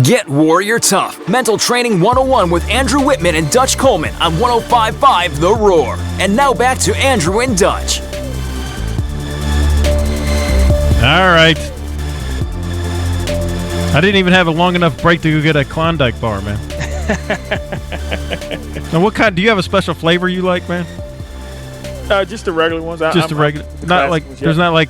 Get Warrior Tough, Mental Training 101 with Andrew Wittman and Dutch Coleman on 105.5 The Roar. And now back to Andrew and Dutch. All right. I didn't even have a long enough break to go get a Klondike bar, man. Now, what kind? Do you have a special flavor you like, man? Just the regular ones. Just the regular. Not like ones, there's not like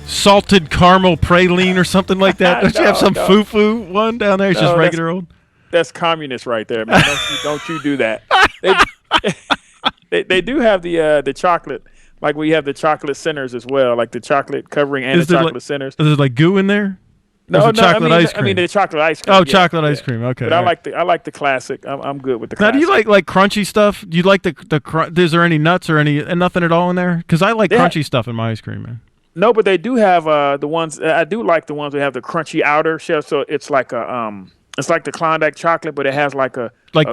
salted caramel praline or something like that. Don't you have some foo-foo one down there? It's just regular old. That's communist right there, man. Don't you do that? They do have the chocolate. Like we have the chocolate centers as well, like the chocolate covering and the chocolate centers. Is there like goo in there? No, chocolate ice cream. I mean the chocolate ice cream. Oh, yeah, chocolate ice cream. Okay. But I like the classic. I'm good with the classic. Now, do you like crunchy stuff? Do you like the is there any nuts or nothing at all in there? Because I like crunchy stuff in my ice cream, man. No, but they do have the ones. I do like the ones that have the crunchy outer shell. So it's like it's like the Klondike chocolate, but it has like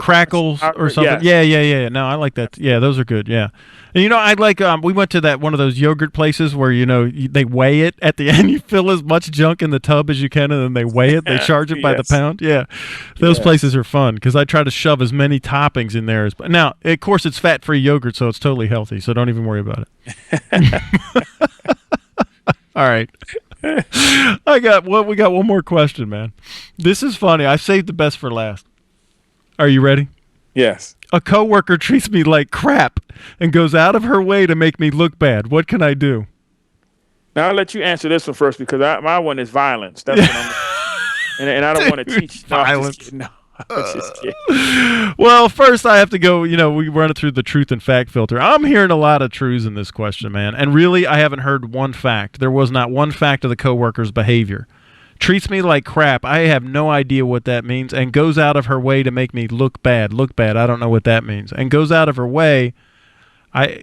crackles or something. Yeah. No, I like that. Yeah, those are good. Yeah, and I like we went to one of those yogurt places where they weigh it at the end. You fill as much junk in the tub as you can, and then they weigh it. They charge it by the pound. Yeah, those places are fun because I try to shove as many toppings in there as. Now, of course, it's fat-free yogurt, so it's totally healthy. So don't even worry about it. All right. We got one more question, man. This is funny. I saved the best for last. Are you ready? Yes. A coworker treats me like crap and goes out of her way to make me look bad. What can I do? Now I'll let you answer this one first because my one is violence. That's what I'm and I don't want to teach violence. No, I'm just kidding. Well, first I have to go, we run it through the truth and fact filter. I'm hearing a lot of truths in this question, man. And really, I haven't heard one fact. There was not one fact of the coworker's behavior. Treats me like crap. I have no idea what that means. And goes out of her way to make me look bad. Look bad. I don't know what that means. And goes out of her way. I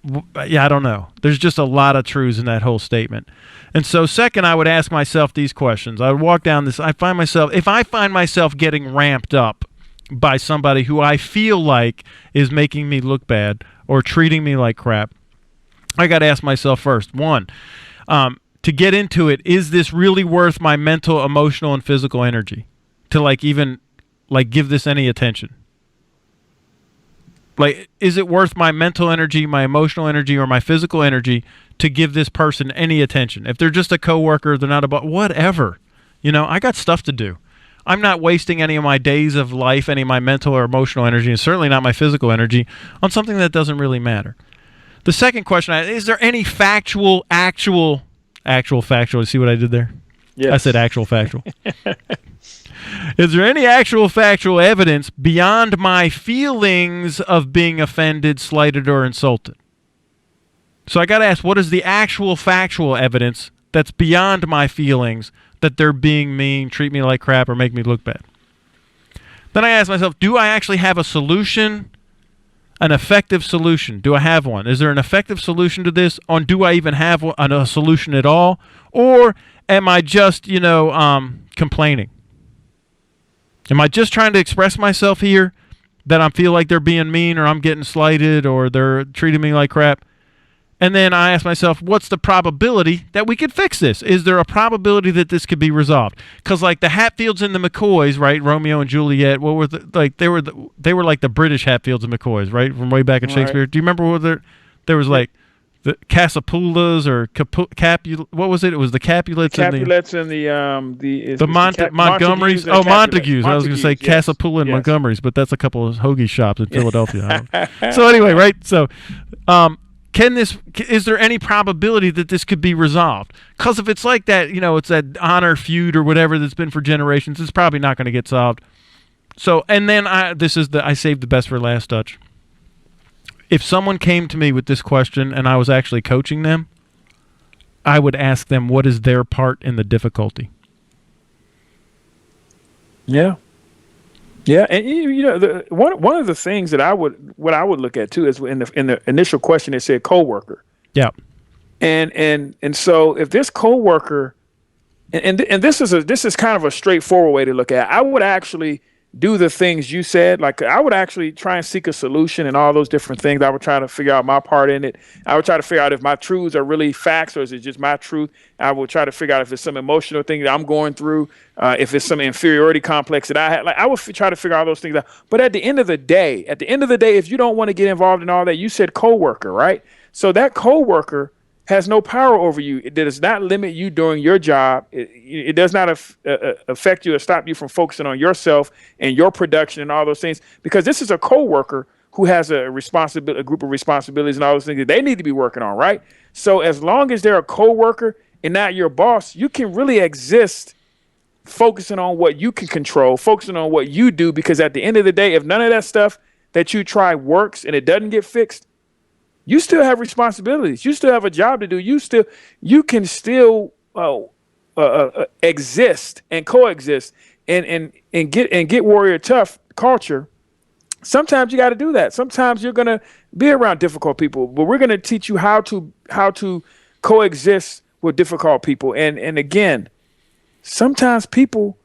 don't know. There's just a lot of truths in that whole statement. And so second, I would ask myself these questions. I would walk down this. If I find myself getting ramped up by somebody who I feel like is making me look bad or treating me like crap, I got to ask myself first, one, to get into it, is this really worth my mental, emotional, and physical energy to even give this any attention? Is it worth my mental energy, my emotional energy, or my physical energy to give this person any attention? If they're just a coworker, they're not about whatever. I got stuff to do. I'm not wasting any of my days of life, any of my mental or emotional energy, and certainly not my physical energy on something that doesn't really matter. The second question, is there any actual factual? You see what I did there? Yes. I said actual factual. Is there any actual factual evidence beyond my feelings of being offended, slighted, or insulted? So I got to ask, what is the actual factual evidence that's beyond my feelings that they're being mean, treat me like crap, or make me look bad? Then I ask myself, do I actually have a solution, an effective solution? Do I have one? Is there an effective solution to this? Or do I even have a solution at all? Or am I just, complaining? Am I just trying to express myself here that I feel like they're being mean or I'm getting slighted or they're treating me like crap? And then I ask myself, what's the probability that we could fix this? Is there a probability that this could be resolved? Because like the Hatfields and the McCoys, right? Romeo and Juliet. What were they were like the British Hatfields and McCoys, right? From way back in Shakespeare. Right. Do you remember what there was like the Casapulas or what was it? It was the Capulets and the Montgomerys. Oh, Montagues. I was going to say Casapula and Montgomerys, but that's a couple of hoagie shops in Philadelphia. So anyway, right? So, is there any probability that this could be resolved? Because if it's like that, it's that honor feud or whatever that's been for generations, it's probably not going to get solved. So, and then I saved the best for last, Dutch. If someone came to me with this question and I was actually coaching them, I would ask them, what is their part in the difficulty? Yeah. Yeah, and one of the things that I would look at too is in the initial question it said coworker. Yeah. And so if this coworker, and this is kind of a straightforward way to look at it, I would actually do the things you said. Like I would actually try and seek a solution and all those different things. I would try to figure out my part in it. I would try to figure out if my truths are really facts or is it just my truth. I would try to figure out if it's some emotional thing that I'm going through, if it's some inferiority complex that I had. Like I would try to figure all those things out. But at the end of the day, if you don't want to get involved in all that, you said coworker, right? So that coworker has no power over you. It does not limit you doing your job. It does not affect you or stop you from focusing on yourself and your production and all those things, because this is a coworker who has a group of responsibilities and all those things that they need to be working on, right? So as long as they're a coworker and not your boss, you can really exist focusing on what you can control, focusing on what you do, because at the end of the day, if none of that stuff that you try works and it doesn't get fixed, you still have responsibilities. You still have a job to do. You can still exist and coexist and get warrior tough culture. Sometimes you got to do that. Sometimes you're gonna be around difficult people, but we're gonna teach you how to coexist with difficult people. And again, sometimes people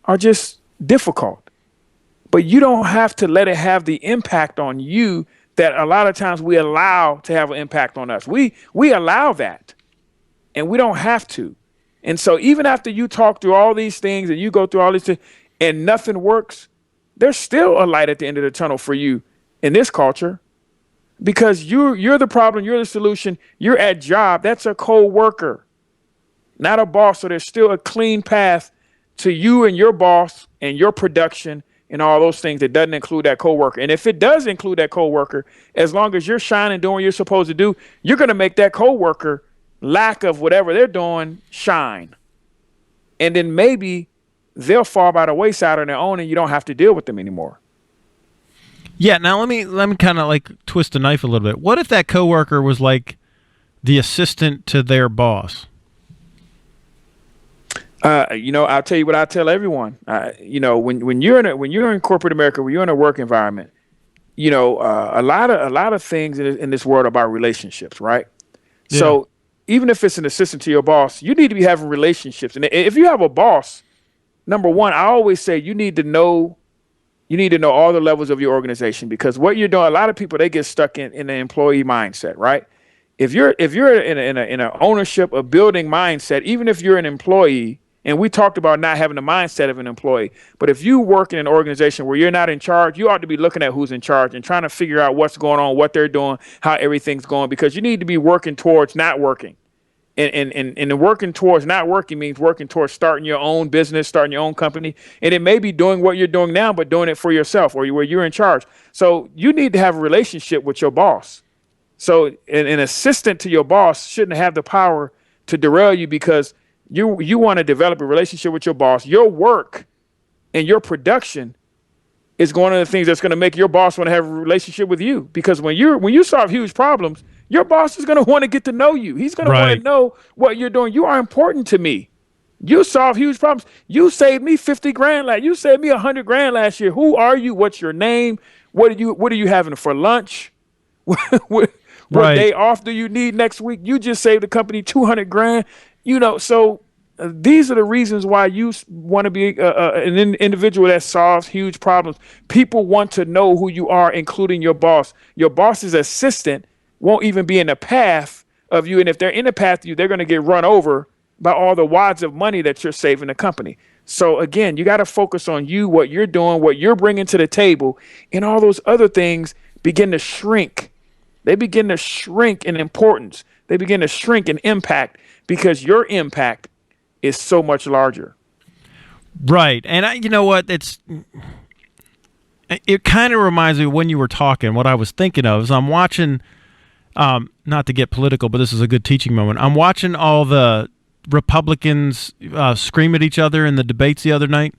are just difficult, but you don't have to let it have the impact on you that a lot of times we allow to have an impact on us. We allow that, and we don't have to. And so even after you talk through all these things and you go through all these things and nothing works, there's still a light at the end of the tunnel for you in this culture, because you're the problem, you're the solution, you're at job. That's a co-worker, not a boss. So there's still a clean path to you and your boss and your production and all those things that doesn't include that coworker. And if it does include that coworker, as long as you're shining, doing what you're supposed to do, you're going to make that coworker lack of whatever they're doing shine. And then maybe they'll fall by the wayside on their own and you don't have to deal with them anymore. Yeah. Now let me kind of like twist the knife a little bit. What if that coworker was like the assistant to their boss? I'll tell you what I tell everyone. When you're in corporate America, when you're in a work environment, a lot of things in this world are about relationships, right? Yeah. So even if it's an assistant to your boss, you need to be having relationships. And if you have a boss, number one, I always say you need to know all the levels of your organization, because what you're doing, a lot of people, they get stuck in the employee mindset, right? If you're in an ownership, a building mindset, even if you're an employee. And we talked about not having the mindset of an employee. But if you work in an organization where you're not in charge, you ought to be looking at who's in charge and trying to figure out what's going on, what they're doing, how everything's going, because you need to be working towards not working. And working towards not working means working towards starting your own business, starting your own company. And it may be doing what you're doing now, but doing it for yourself or where you're in charge. So you need to have a relationship with your boss. So an assistant to your boss shouldn't have the power to derail you, because you want to develop a relationship with your boss. Your work and your production is one of the things that's going to make your boss want to have a relationship with you. Because when you solve huge problems, your boss is going to want to get to know you. He's going to want to know what you're doing. You are important to me. You solve huge problems. You saved me $50,000. You saved me $100,000 last year. Who are you? What's your name? What are you having for lunch? What day off do you need next week? You just saved the company $200,000. So these are the reasons why you want to be an individual that solves huge problems. People want to know who you are, including your boss. Your boss's assistant won't even be in the path of you. And if they're in the path of you, they're going to get run over by all the wads of money that you're saving the company. So again, you got to focus on you, what you're doing, what you're bringing to the table, and all those other things begin to shrink. They begin to shrink in importance. They begin to shrink in impact, because your impact is so much larger. Right. And you know what? It kind of reminds me of when you were talking, what I was thinking of is I'm watching, not to get political, but this is a good teaching moment. I'm watching all the Republicans scream at each other in the debates the other night,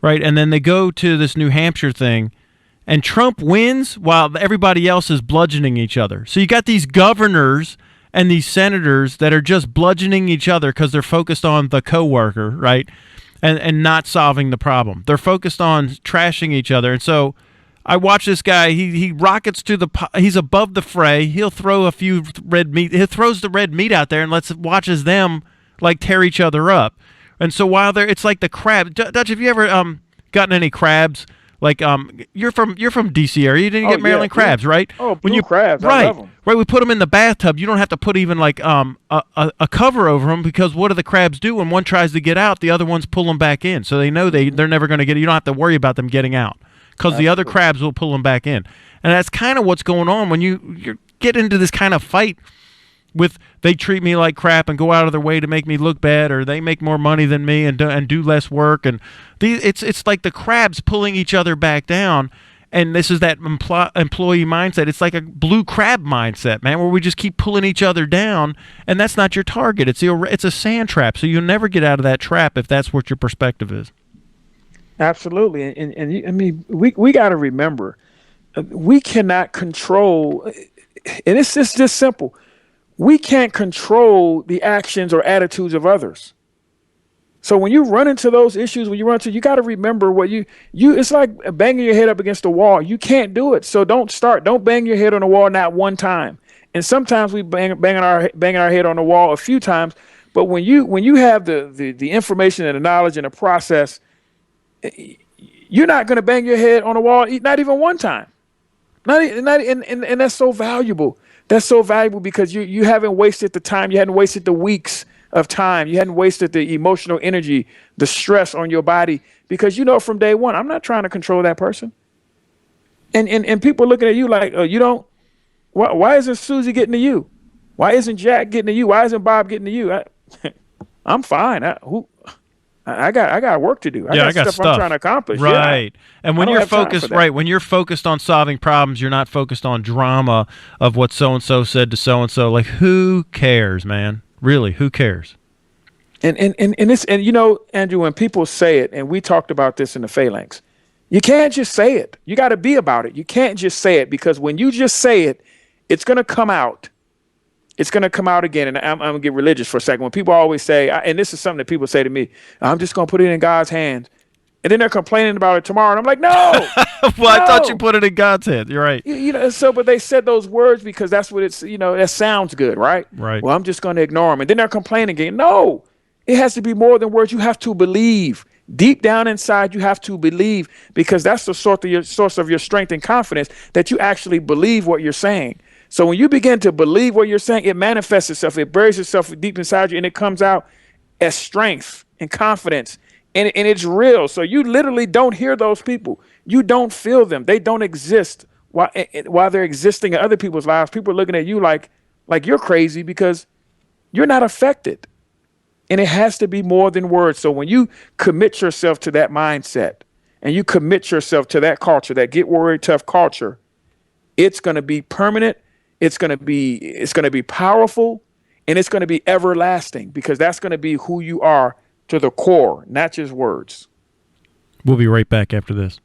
right? And then they go to this New Hampshire thing, and Trump wins while everybody else is bludgeoning each other. So you got these governors and these senators that are just bludgeoning each other because they're focused on the coworker, right? And not solving the problem. They're focused on trashing each other. And so I watch this guy, he rockets to he's above the fray. He'll throw a few red meat. He throws the red meat out there and watches them like tear each other up. And so while it's like the crab. Dutch, have you ever gotten any crabs? Like you're from DC area. You didn't get Maryland crabs, right? Oh, blue crabs. Right, I love them. right. We put them in the bathtub. You don't have to put even like a cover over them, because what do the crabs do when one tries to get out? The other ones pull them back in, so they know they're never going to get. You don't have to worry about them getting out, because the other crabs will pull them back in. And that's kind of what's going on when you get into this kind of fight with, they treat me like crap and go out of their way to make me look bad, or they make more money than me and do less work, and it's like the crabs pulling each other back down. And this is that employee mindset. It's like a blue crab mindset, man, where we just keep pulling each other down, and that's not your target. It's a sand trap, so you'll never get out of that trap if that's what your perspective is. Absolutely, and I mean, we got to remember, we cannot control, and it's just this simple. We can't control the actions or attitudes of others. So when you run into those issues, you got to remember what you it's like banging your head up against the wall. You can't do it. So don't bang your head on the wall not one time. And sometimes we banging our head on the wall a few times. But when you have the information and the knowledge and the process, you're not going to bang your head on the wall not even one time. And that's so valuable. That's so valuable because you haven't wasted the time. You hadn't wasted the weeks of time. You hadn't wasted the emotional energy, the stress on your body, because you know from day one, I'm not trying to control that person. And people looking at you like, you don't. Why isn't Susie getting to you? Why isn't Jack getting to you? Why isn't Bob getting to you? I'm fine. I got work to do. I got stuff I'm trying to accomplish. Right. Yeah, and when you're focused, when you're focused on solving problems, you're not focused on drama of what so-and-so said to so-and-so. Like, who cares, man? Really, who cares? And you know, Andrew, when people say it, and we talked about this in the Phalanx, you can't just say it. You got to be about it. You can't just say it, because when you just say it, it's going to come out. It's going to come out again. And I'm going to get religious for a second. When people always say, and this is something that people say to me, I'm just going to put it in God's hands. And then they're complaining about it tomorrow. And I'm like, no. Well, no. I thought you put it in God's hands. You're right. You know, but they said those words because that's what it's, that sounds good, right? Right. Well, I'm just going to ignore them. And then they're complaining again. No, it has to be more than words. You have to believe. Deep down inside, you have to believe, because that's the source of your strength and confidence, that you actually believe what you're saying. So when you begin to believe what you're saying, it manifests itself. It buries itself deep inside you, and it comes out as strength and confidence, and it's real. So you literally don't hear those people. You don't feel them. They don't exist while they're existing in other people's lives. People are looking at you like you're crazy because you're not affected. And it has to be more than words. So when you commit yourself to that mindset and you commit yourself to that culture, that get worried tough culture, it's going to be permanent. It's going to be powerful, and it's going to be everlasting, because that's going to be who you are to the core, not just words. We'll be right back after this.